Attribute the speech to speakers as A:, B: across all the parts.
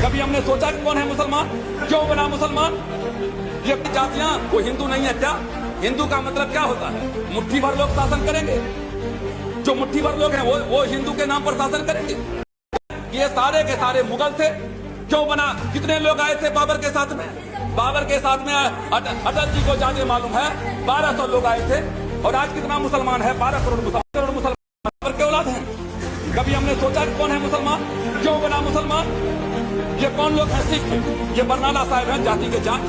A: कभी हमने सोचा कि कौन है मुसलमान, क्यों बना मुसलमान? ये जातियां वो हिंदू नहीं है क्या? हिंदू का मतलब क्या होता है? मुट्ठी भर लोग शासन करेंगे। जो मुट्ठी भर लोग हैं वो हिंदू के नाम पर शासन करेंगे। ये सारे के सारे मुगल थे। क्यों बना? कितने लोग आए थे बाबर के साथ में? बाबर के साथ में अटल जी को जाके मालूम है 1200 लोग आए थे। और आज कितना मुसलमान है? 12 करोड़ मुसलमान बाबर के औलाद हैं। कभी हमने सोचा कि कौन है मुसलमान, क्यों बना मुसलमान? ये कौन लोग हैं? सिख हैं। ये बरनाला साहब हैं जाति के जाट।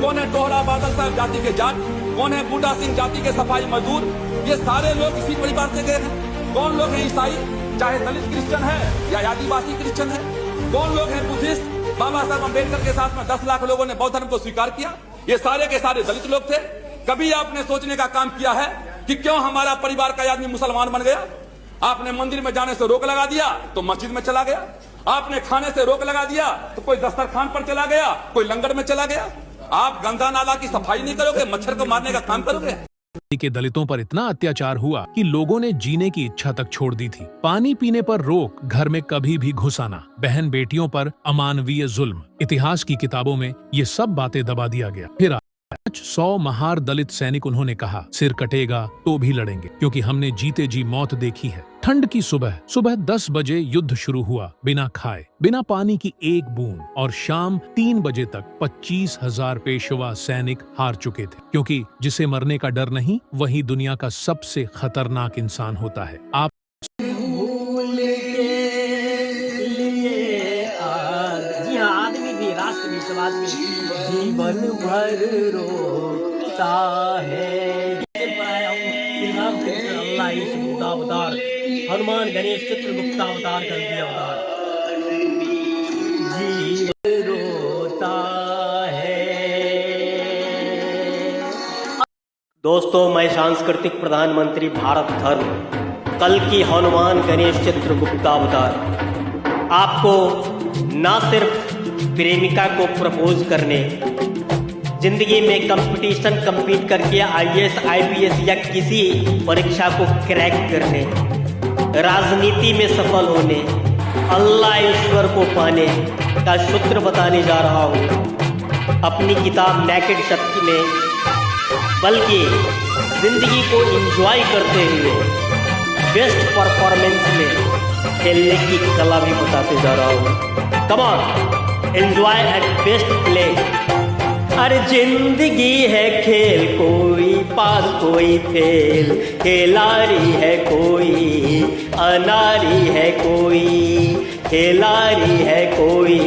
A: कौन है टोहरा बादल साहब जाति के जाट? कौन है बूटा सिंह जाति के सफाई मजदूर? ये सारे लोग इसी परिवार से गए हैं। कौन लोग हैं ईसाई, चाहे दलित क्रिश्चियन है या आदिवासी क्रिश्चियन है? कौन लोग हैं बुद्धिस्ट? बाबा साहब अम्बेडकर के साथ में 10 लाख लोगों ने बौद्ध धर्म को स्वीकार किया। ये सारे के सारे दलित लोग थे। कभी आपने सोचने का काम किया है कि क्यों हमारा परिवार का आदमी मुसलमान बन गया? आपने मंदिर में जाने से रोक लगा दिया तो मस्जिद में चला गया। आपने खाने से रोक लगा दिया तो कोई दस्तरखान पर चला गया, कोई लंगर में चला गया। आप गंगा नाला की सफाई नहीं करोगे, मच्छर को मारने का काम करोगे।
B: के दलितों पर इतना अत्याचार हुआ कि लोगों ने जीने की इच्छा तक छोड़ दी थी। पानी पीने पर रोक, घर में कभी भी घुस आना, बहन बेटियों पर अमानवीय जुल्म, इतिहास की किताबों में ये सब बातें दबा दिया गया। फिर 100 महार दलित सैनिक उन्होंने कहा, सिर कटेगा तो भी लड़ेंगे, क्योंकि हमने जीते जी मौत देखी है। ठंड की सुबह 10 बजे युद्ध शुरू हुआ, बिना खाए, बिना पानी की एक बूंद, और शाम 3 बजे तक 25,000 पेशवा सैनिक हार चुके थे। क्योंकि जिसे मरने का डर नहीं, वही दुनिया का सबसे खतरनाक इंसान होता है। आप
C: आदमी भी, राष्ट्र भी, समाज में जीवन भर रोता है। अल्लाह अवतार, हनुमान गणेश चित्रगुप्त अवतार कर दिया अवतार, जीवन रोता है। दोस्तों, मैं सांस्कृतिक प्रधानमंत्री भारत धर्म कल की हनुमान गणेश चित्रगुप्त अवतार आपको ना सिर्फ प्रेमिका को प्रपोज करने, जिंदगी में कंपटीशन कम्पीट करके IAS IPS या किसी परीक्षा को क्रैक करने, राजनीति में सफल होने, अल्लाह ईश्वर को पाने का सूत्र बताने जा रहा हूँ अपनी किताब नेकेड शक्ति में, बल्कि जिंदगी को एंजॉय करते हुए बेस्ट परफॉर्मेंस में खेलने की कला भी बताते जा रहा हूँ। Come on, enjoy at best play. हर जिंदगी है खेल, कोई पास कोई फेल, खिलाड़ी है कोई, अनारी है कोई, खिलाड़ी है कोई।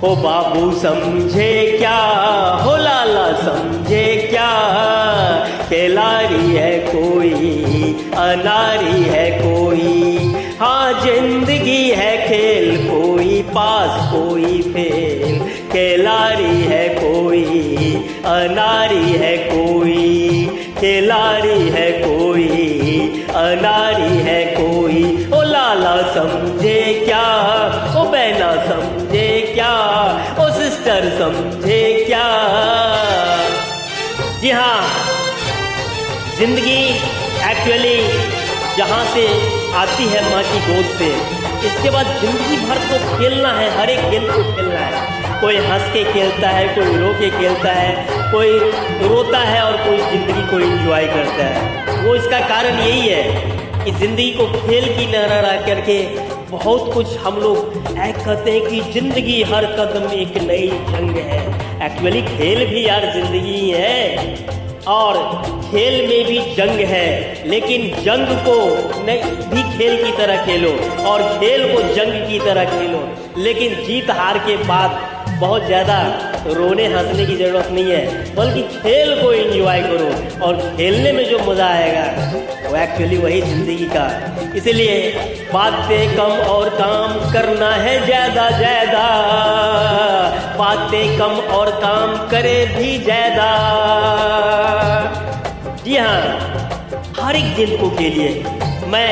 C: हो बाबू समझे क्या, हो लाला समझे क्या, खिलाड़ी है कोई, अनारी है कोई। हाँ, जिंदगी है खेल, कोई पास कोई फेल, खिलाड़ी है कोई, अनारी है कोई, खिलाड़ी है कोई, अनारी है कोई। ओ लाला समझे क्या, ओ बहना समझे क्या, ओ सिस्टर समझे क्या। जी हाँ, जिंदगी एक्चुअली जहाँ से आती है माँ की गोद से, इसके बाद जिंदगी भर तो खेलना है, हर एक गेम को खेलना है। कोई हंस के खेलता है, कोई रो के खेलता है, कोई रोता है और कोई जिंदगी को एंजॉय करता है। वो इसका कारण यही है कि जिंदगी को खेल की नजर करके बहुत कुछ हम लोग कहते हैं कि जिंदगी हर कदम एक नई जंग है। एक्चुअली खेल भी यार जिंदगी है, और खेल में भी जंग है, लेकिन जंग को भी खेल की तरह खेलो और खेल को जंग की तरह खेलो। लेकिन जीत हार के बाद बहुत ज़्यादा रोने हंसने की ज़रूरत नहीं है, बल्कि खेल को एंजॉय करो, और खेलने में जो मज़ा आएगा वो एक्चुअली वही ज़िंदगी का। इसलिए बातें कम और काम करना है ज़्यादा ज़्यादा, बातें कम और काम करे भी ज़्यादा। जी हाँ, हर एक दिन को के लिए मैं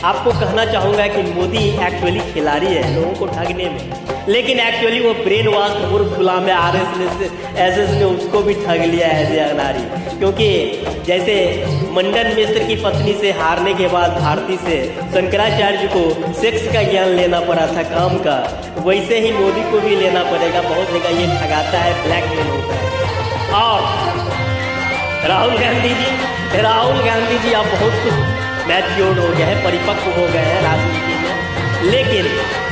C: आपको कहना चाहूँगा कि मोदी एक्चुअली खिलाड़ी है लोगों को ठगने में, लेकिन एक्चुअली वो ब्रेन वॉश मूर्ख गुलाम है। RSS ने उसको भी ठग लिया है ऐसे अनारी। क्योंकि जैसे मंडन मिश्र की पत्नी से हारने के बाद भारती से शंकराचार्य को सेक्स का ज्ञान लेना पड़ा था, काम का, वैसे ही मोदी को भी लेना पड़ेगा। बहुत जगह ये ठगाता है, ब्लैकमेल होता है। और राहुल गांधी जी अब बहुत कुछ मैच्योर्ड हो गए हैं, परिपक्व हो गए हैं राजनीति में, लेकिन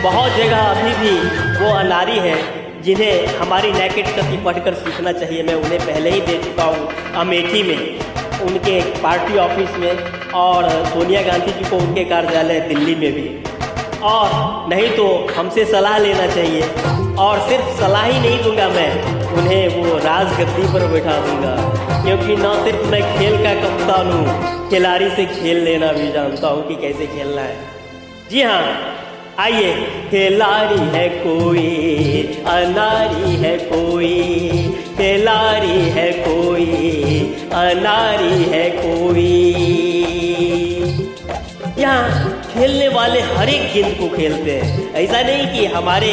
C: बहुत जगह अभी भी वो अनारी है जिन्हें हमारी नेकेड सत्य पढ़कर सीखना चाहिए। मैं उन्हें पहले ही दे चुका हूँ अमेठी में, उनके पार्टी ऑफिस में, और सोनिया गांधी जी को उनके कार्यालय दिल्ली में भी। और नहीं तो हमसे सलाह लेना चाहिए, और सिर्फ सलाह ही नहीं दूंगा मैं, उन्हें वो राजगद्दी पर बैठा दूंगा, क्योंकि न सिर्फ मैं खेल का कप्तान हूँ, खिलाड़ी से खेल लेना भी जानता हूँ कि कैसे खेलना है। जी हाँ, आइए। खिलाड़ी है कोई, अनारी है कोई, खिलाड़ी है कोई, अनारी है कोई। यहाँ खेलने वाले हर एक गेंद को खेलते हैं। ऐसा नहीं कि हमारे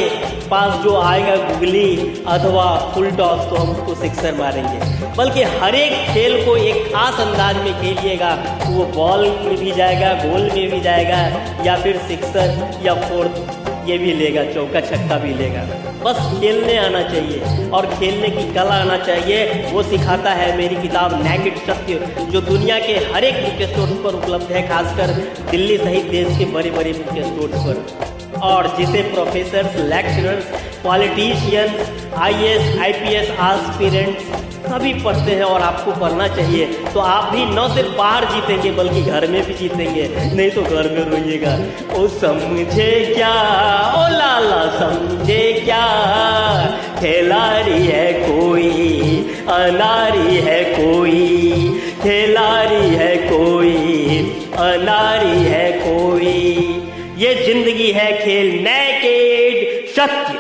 C: पास जो आएगा गुगली अथवा फुल टॉस तो हम उसको सिक्सर मारेंगे, बल्कि हर एक खेल को एक खास अंदाज में खेलिएगा, वो बॉल में भी जाएगा, गोल में भी जाएगा, या फिर सिक्सर या फोर्थ ये भी लेगा, चौका छक्का भी लेगा। बस खेलने आना चाहिए और खेलने की कला आना चाहिए। वो सिखाता है मेरी किताब नेकेड सत्य, जो दुनिया के हर एक बुक स्टोर पर उपलब्ध है, खासकर दिल्ली सहित देश के बड़े बड़े बुक स्टोर पर, और जिसे professors, lecturers, politicians, IAS, IPS aspirants सभी पढ़ते हैं, और आपको पढ़ना चाहिए। तो आप भी न सिर्फ बाहर जीतेंगे बल्कि घर में भी जीतेंगे, नहीं तो घर में रोइएगा। ओ समझे क्या, ओ लाला समझे क्या, खिलाड़ी है कोई, अनारी है कोई, खिलाड़ी है कोई, अनारी है कोई। ये जिंदगी है खेल नेकेड सत्य,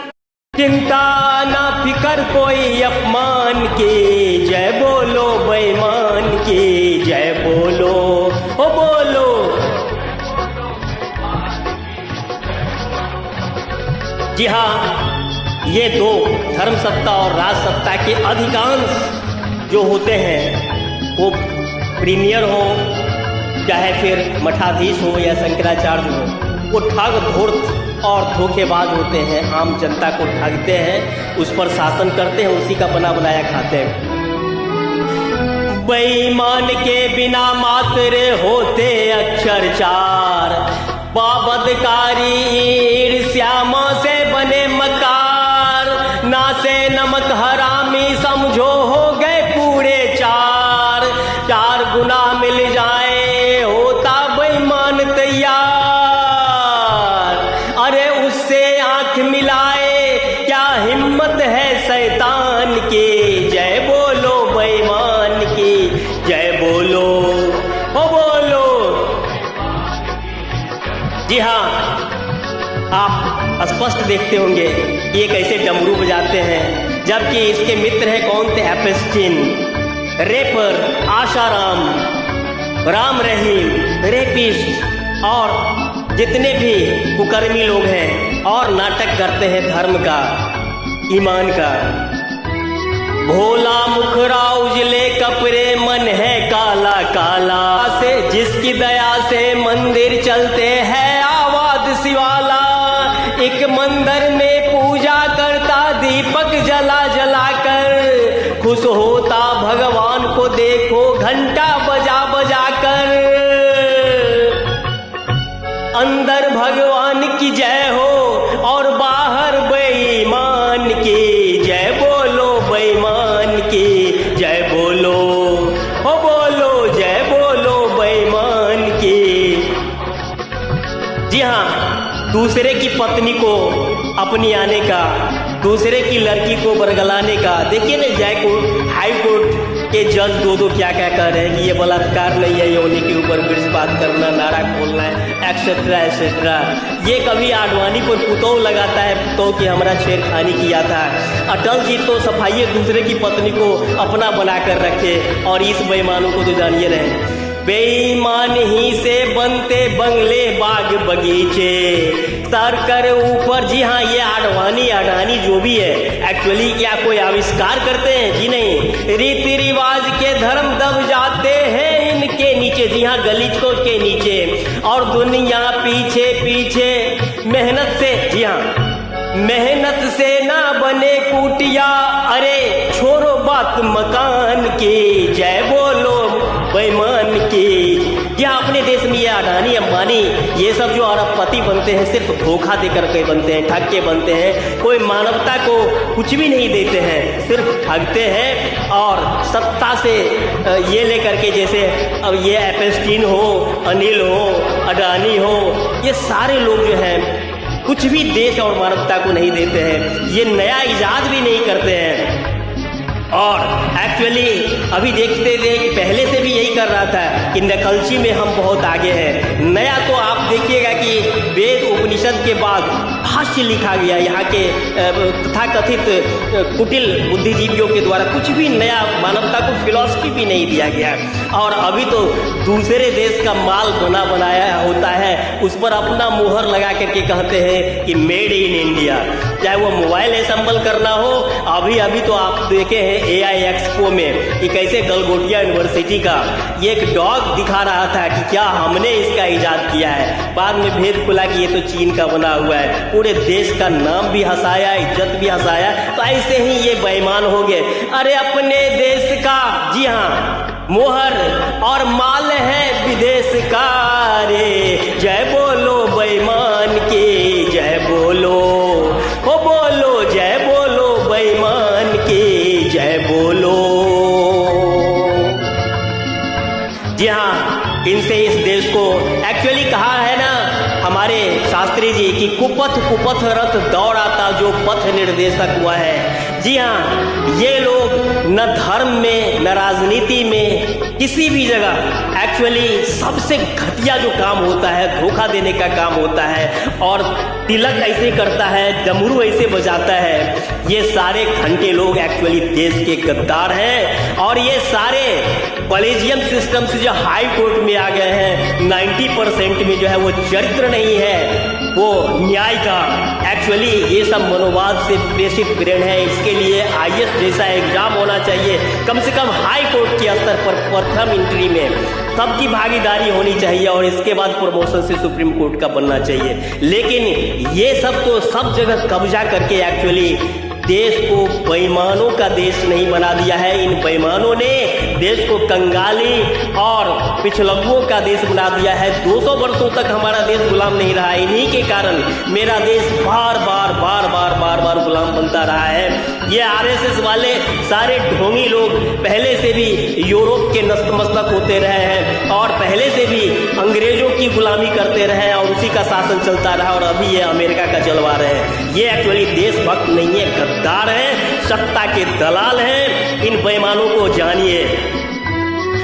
C: चिंता ना फिकर कोई अपमान की, जय बोलो बेईमान की, जय बोलो, ओ बोलो। जी हाँ, ये दो धर्म सत्ता और राज सत्ता के अधिकांश जो होते हैं, वो प्रीमियर हो चाहे फिर मठाधीश हो या शंकराचार्य हो, वो ठग धूर्त और धोखेबाज होते हैं, आम जनता को ठगते हैं, उस पर शासन करते हैं, उसी का बना बनाया खाते हैं। बेईमान के बिना मात्र होते अक्षर चार, बाबदकारी ईर्ष्यामा से बने मकार, ना से नमक हरामी समझो हो गए पूरे चार, चार गुना मिल जाए होता बेईमान तैयार, अरे उससे आंख मिलाए क्या हिम्मत है शैतान की, जय बोलो बेईमान की, जय बोलो, ओ बोलो। जी हाँ, आप स्पष्ट देखते होंगे कि ये कैसे डमरू बजाते हैं, जबकि इसके मित्र हैं कौन थे? एपेस्टिन, रेपर, आशाराम, राम रहीम, रेपिस्ट और जितने भी कुकर्मी लोग हैं और नाटक करते हैं धर्म का, ईमान का। भोला मुखरा उजले कपड़े मन है काला काला, से जिसकी दया से मंदिर चलते हैं आवाज शिवाला, एक मंदिर में पूजा करता दीपक जला जला कर, खुश होता भगवान को देखो घंटा बजा बजा कर, अंदर भगवान की जय हो और बाहर बेईमान की, जय बोलो बेईमान की, जय बोलो, हो बोलो, जय बोलो बेईमान की। जी हाँ, दूसरे की पत्नी को अपनी आने का, दूसरे की लड़की को बरगलाने का, देखिए ना जयकोट हाई कोर्ट के जज दो क्या क्या कर रहे हैं कि ये बलात्कार नहीं है, ये उन्हीं के ऊपर वृक्षपात करना, नारा खोलना है, एक्सेट्रा एक्सेट्रा। ये कभी आडवाणी पर पुतौह लगाता है, पुतौह की हमारा छेड़खानी किया था। अटल जी तो सफाई दूसरे की पत्नी को अपना बना कर रखे, और इस बेईमानों को तो जानिए रहे। बेईमान ही से बनते बंगले बाग बगीचे, स्तर कर ऊपर। जी हाँ, ये अडानी जो भी है एक्चुअली क्या कोई आविष्कार करते हैं? जी नहीं, रीति रिवाज के धर्म दब जाते हैं इनके नीचे। जी हाँ, गलीचों के नीचे, और दुनिया पीछे पीछे मेहनत से। जी हाँ, मेहनत से ना बने कुटिया, अरे छोड़ो बात मकान की, जय बोलो बेईमान की। यहाँ अपने देश में ये अडानी अंबानी ये सब जो अरबपति बनते हैं सिर्फ धोखा देकर के बनते हैं, ठग के बनते हैं। कोई मानवता को कुछ भी नहीं देते हैं, सिर्फ ठगते हैं। और सत्ता से ये लेकर के, जैसे अब ये एपेस्टीन हो, अनिल हो, अडानी हो, ये सारे लोग जो हैं कुछ भी देश और मानवता को नहीं देते हैं। ये नया इजाद भी नहीं करते हैं। और एक्चुअली अभी देखते थे कि पहले से भी यही कर रहा था कि नकलची में हम बहुत आगे हैं। नया तो आप देखिएगा कि वेद उपनिषद के बाद भाष्य लिखा गया यहाँ के तथाकथित कुटिल बुद्धिजीवियों के द्वारा। कुछ भी नया मानवता को फिलॉसफी भी नहीं दिया गया। और अभी तो दूसरे देश का माल बना बनाया होता है, उस पर अपना मुहर लगा करके कहते हैं कि मेड इन इंडिया। चाहे वो मोबाइल असेंबल करना हो, अभी तो आप देखे हैं AI एक्सपो में कि कैसे गलगोटिया यूनिवर्सिटी का ये एक डॉग दिखा रहा था कि क्या हमने इसका इजाद किया है। बाद में भेद खुला कि ये तो चीन का बना हुआ है। पूरे देश का नाम भी हंसाया, इज्जत भी हंसाया। तो ऐसे ही ये बेईमान हो गए। अरे अपने देश का, जी हाँ, मोहर और माल है विदेश का। रे जय बोलो बेईमान की, जय बोलो, हो बोलो जय बोलो बेईमान की, जय बोलो। जी हाँ, इनसे इस देश को एक्चुअली कहा है ना हमारे शास्त्री जी कि कुपथ रथ दौड़ाता जो पथ निर्देशक हुआ है। जी हाँ, ये लोग न धर्म में न राजनीति में किसी भी जगह एक्चुअली सबसे घटिया जो काम होता है धोखा देने का काम होता है। और तिलक ऐसे करता है, डमरू ऐसे बजाता है। ये सारे घंटे लोग एक्चुअली देश के गद्दार हैं। और ये सारे कॉलेजियम सिस्टम से जो हाई कोर्ट में आ गए हैं, 90% में जो है वो चरित्र नहीं है, वो न्याय का। एक्चुअली ये सब मनोवाद से प्रेषित ब्रेन है। इसके लिए IAS जैसा एग्जाम होना चाहिए, कम से कम हाई कोर्ट के स्तर पर प्रथम इंट्री में सबकी भागीदारी होनी चाहिए, और इसके बाद प्रमोशन से सुप्रीम कोर्ट का बनना चाहिए। लेकिन ये सब तो सब जगह कब्जा करके एक्चुअली देश को बेईमानों का देश नहीं बना दिया है। इन बेईमानों ने देश को कंगाली और पिछड़ों का देश बना दिया है। 200 वर्षों तक हमारा देश गुलाम नहीं रहा। इन्हीं के कारण मेरा देश बार बार गुलाम बनता रहा है। ये RSS वाले सारे ढोंगी लोग पहले से भी यूरोप के नतमस्तक होते रहे हैं, और पहले से भी अंग्रेजों की गुलामी करते रहे हैं, और उसी का शासन चलता रहा। और अभी ये अमेरिका का चलवा रहे हैं। ये एक्चुअली देशभक्त नहीं है, गद्दार हैं, सत्ता के दलाल हैं। इन बेईमानों को जानिए,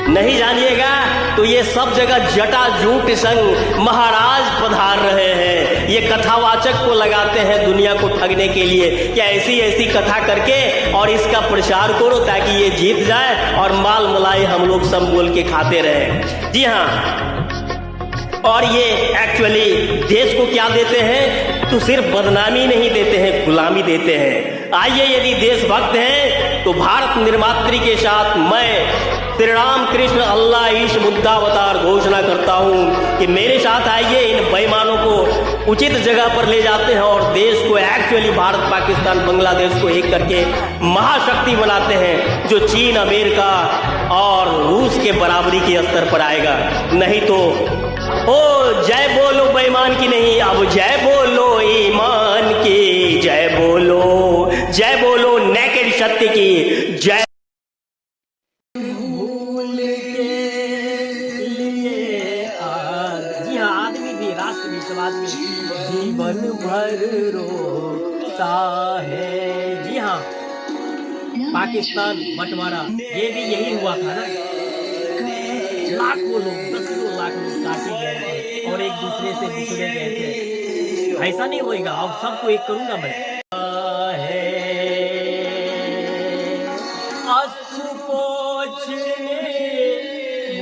C: नहीं जानिएगा तो ये सब जगह जटाजूट संग महाराज पधार रहे हैं। ये कथावाचक को लगाते हैं दुनिया को ठगने के लिए कि ऐसी ऐसी कथा करके और इसका प्रचार करो ताकि ये जीत जाए और माल मलाई हम लोग सब बोल के खाते रहे। जी हाँ, और ये एक्चुअली देश को क्या देते हैं तो सिर्फ बदनामी नहीं देते हैं, गुलामी देते हैं। आइए, यदि देशभक्त हैं तो भारत निर्मात्री के साथ मैं श्री राम कृष्ण अल्लाह ईश बुद्धावतार घोषणा करता हूं कि मेरे साथ आइए। इन बेईमानों को उचित जगह पर ले जाते हैं और देश को एक्चुअली भारत पाकिस्तान बांग्लादेश को एक करके महाशक्ति बनाते हैं, जो चीन अमेरिका और रूस के बराबरी के स्तर पर आएगा। नहीं तो ओ जय बोलो बेईमान की नहीं, अब जय बोलो ईमान की, जय बोलो नेकेड सत्य की जय। जी हाँ, आदमी भी, राष्ट्र भी, समाज भी जीवन भर रोता है। जी हाँ, पाकिस्तान बंटवारा ये भी यही हुआ था ना। लाखों लोग, दसों लाख लोग काटे गए थे और एक दूसरे से बिछड़े गए थे। ऐसा नहीं होएगा, अब सबको एक करूंगा मैं। अश्रु पोंछने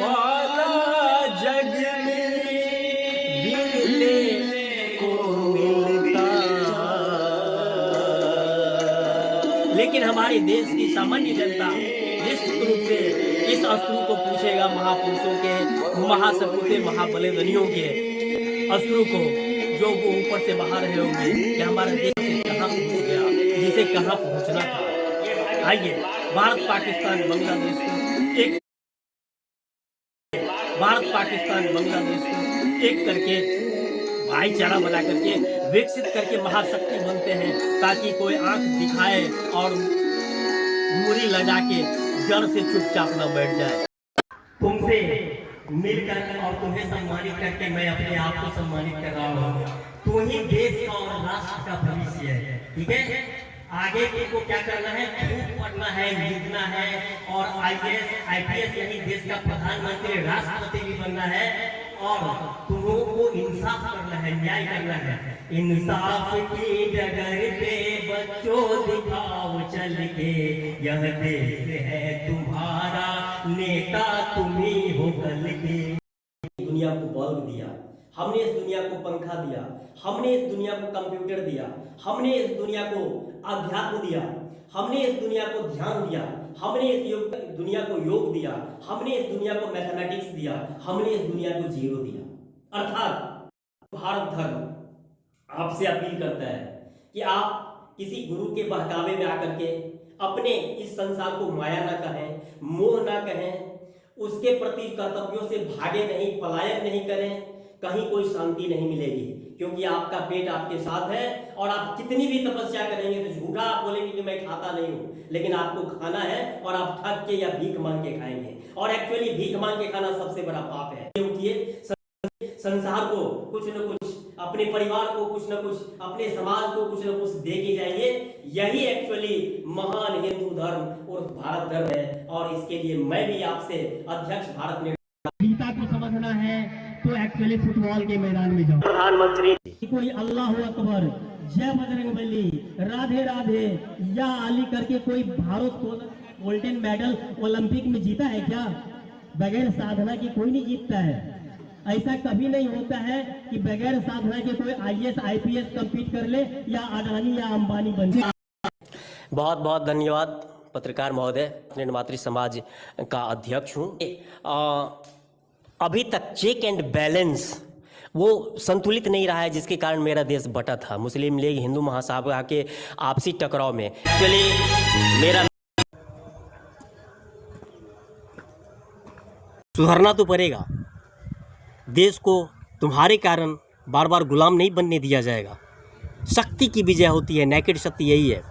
C: वाला जग में बिरले को मिला। लेकिन हमारे देश की सामान्य जनता निश्चित रूप से इस अस्त्र को पूछेगा महापुरुषों के, महासपूते, महाबलिदानियों के अस्त्र को, जो वो ऊपर से बाहर रहे होंगे कि हमारा देश से कहाँ पहुँच गया, जिसे कहाँ पहुँचना था। आइए भारत पाकिस्तान बांग्लादेश को एक करके भाईचारा बना करके विकसित करके महाशक्ति बनते हैं, ताकि कोई आंख दिखाए और मूरी लगा के जड़ से चुपचाप न बैठ जाए। तुमसे मिलकर और तुम्हें सम्मानित करके मैं अपने आप को सम्मानित कर रहा हूँ। तू ही देश का और राष्ट्र का भविष्य है, ठीक है। आगे को क्या करना है, खूब पढ़ना है, लिखना है और IAS IPS यानी देश का प्रधानमंत्री, राष्ट्रपति भी बनना है। और तुमों को इंसाफ करना है, न्याय करना है। इंसाफ की डगर पे बच्चों दिखाओ चल के, यह देश है तुम्हारा, नेता तुम ही हो कल के। दुनिया को बल्ब दिया, हमने इस दुनिया को पंखा दिया, हमने इस दुनिया को कंप्यूटर दिया, हमने इस दुनिया को अध्यात्म दिया, हमने इस दुनिया को ध्यान दिया, हमने इस दुनिया को योग दिया, हमने इस दुनिया को मैथमेटिक्स दिया, हमने इस दुनिया को जीरो दिया। अर्थात भारत धर्म आपसे अपील करता है कि आप किसी गुरु के बहकावे में आकर के अपने इस संसार को माया ना कहें, मोह ना कहें, उसके प्रति कर्तव्यों से भागे नहीं, पलायन नहीं करें, कहीं कोई शांति नहीं मिलेगी। क्योंकि आपका पेट आपके साथ है और आप कितनी भी तपस्या करेंगे तो झूठा आप बोलेंगे कि मैं खाता नहीं हूं, लेकिन आपको खाना है और आप ठग के या भीख मांग के खाएंगे। और एक्चुअली भीख मांग के खाना सबसे बड़ा पाप है। क्योंकि संसार को कुछ न कुछ, अपने परिवार को कुछ न कुछ, अपने समाज को कुछ न कुछ दे के जाइए। यही एक्चुअली महान हिंदू धर्म और भारत धर्म है। और इसके लिए मैं भी आपसे अध्यक्ष भारत में गीता को समझना है तो एक्चुअली फुटबॉल के मैदान में जाओ। प्रधानमंत्री कोई अल्लाह अकबर, जय बजरंगबली, राधे राधे या अली करके कोई भारत को गोल्डन मेडल ओलंपिक में जीता है क्या? बगैर साधना के कोई नहीं जीतता है। ऐसा कभी नहीं होता है कि बगैर साधना के कोई IAS IPS कम्पीट कर ले या अडानी या अंबानी बन जाए। बहुत बहुत धन्यवाद पत्रकार महोदय, अपने मातृ समाज का अध्यक्ष हूँ। अभी तक चेक एंड बैलेंस वो संतुलित नहीं रहा है, जिसके कारण मेरा देश बटा था मुस्लिम लीग हिंदू महासभा के आपसी टकराव में। एक्चुअली मेरा सुधरना तो पड़ेगा। देश को तुम्हारे कारण बार बार गुलाम नहीं बनने दिया जाएगा। शक्ति की विजय होती है, नेकेड शक्ति यही है।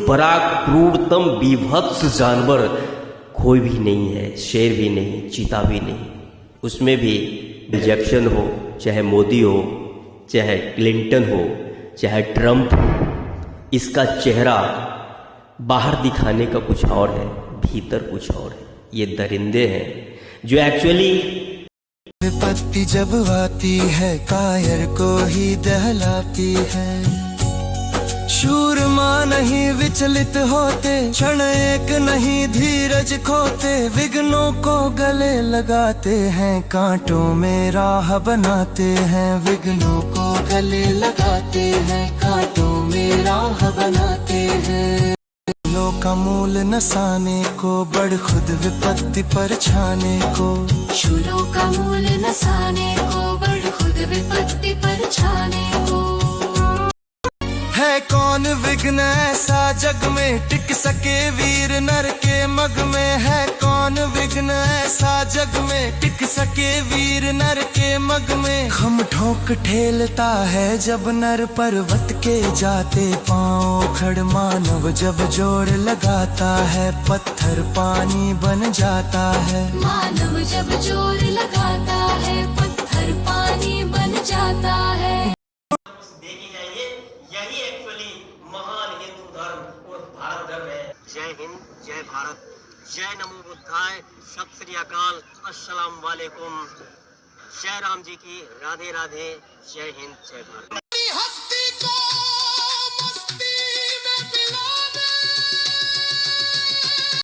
D: बड़ा क्रूरतम बीभत्स जानवर कोई भी नहीं है, शेर भी नहीं, चीता भी नहीं। उसमें भी रिजेक्शन हो, चाहे मोदी हो, चाहे क्लिंटन हो, चाहे ट्रंप हो, इसका चेहरा बाहर दिखाने का कुछ और है, भीतर कुछ और है। ये दरिंदे हैं जो एक्चुअली
E: विपत्ति जब आती है कायर को ही दहलाती है। शूरमा नहीं विचलित होते, क्षण एक नहीं धीरज खोते, विघ्नों को गले लगाते हैं, कांटों में राह बनाते हैं, विघ्नों को गले लगाते हैं, कांटों में राह बनाते हैं। फूलों का मूल नसाने को, बढ़ खुद विपत्ति पर छाने को,
F: शूलों का मूल नसाने को, बढ़ खुद विपत्ति पर छाने को।
E: है कौन विघ्न ऐसा जग में, टिक सके वीर नर के मग में। है कौन विघ्न ऐसा जग में, टिक सके वीर नर के मग में। खम ठोक ठेलता है जब नर पर्वत के जाते पांव, खड़ मानव जब जोर लगाता है, पत्थर पानी बन जाता है।
F: मानव जब जोर लगाता है, पत्थर पानी बन जाता है।
C: यही एक्चुअली महान हिंदू धर्म और भारत धर्म है। जय हिंद, जय भारत, जय नमो बुद्धाय, सत श्री अकाल, अस्सलाम वालेकुम, जय राम जी की, राधे राधे, जय हिंद, जय भारत।